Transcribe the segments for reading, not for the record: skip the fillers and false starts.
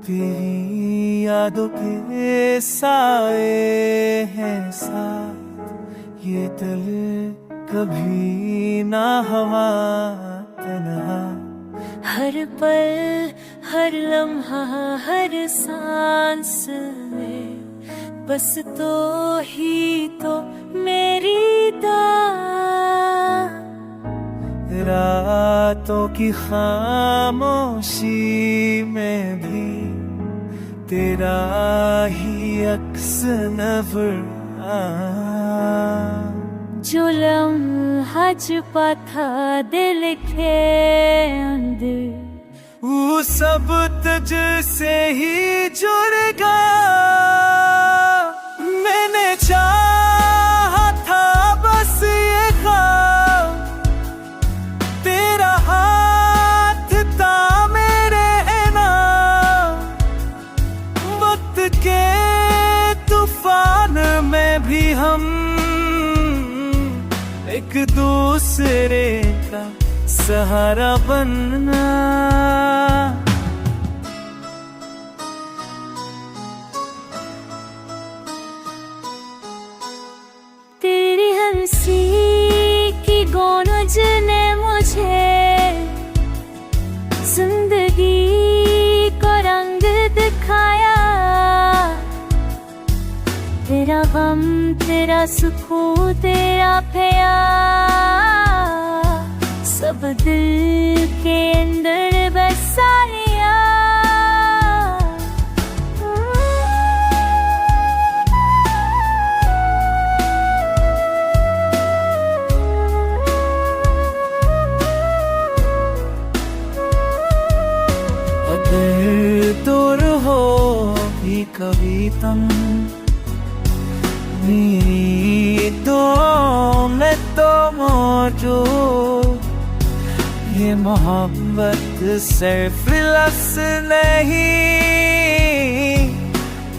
तेरी यादों के साए हैं साथ, ये दिल कभी ना हवा तन्हा। हर पल हर लम्हा हर सांस में बस तो ही तो मेरी दाद। रातों की खामोशी में भी तेरा ही अक्स नजर जो लम्हा छुपा था दिल के अंदर, वो सब तुझसे ही जुड़ गया। मैंने चाहा था बस ये ख्वाब, तेरा हाथ था मेरे नाम। वक्त के तूफान में भी हम एक दूसरे का सहारा बनना। तेरी हंसी की गौनज ने मुझे जिंदगी को रंग दिखाया। तेरा गम तेरा सुकून तेरा प्यार सब दिल के अंदर बसा लिया। अगर दूर हो भी कभी तुम मेरी दुआओं में तो मौजूद। ये मोहब्बत सिर्फ लफ्ज़ नहीं,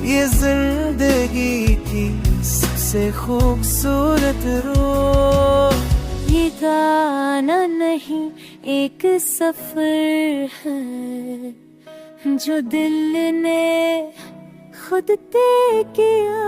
ये जिंदगी की सबसे खूबसूरत रूह। ये गाना नहीं एक सफर है जो दिल ने खुद तय किया।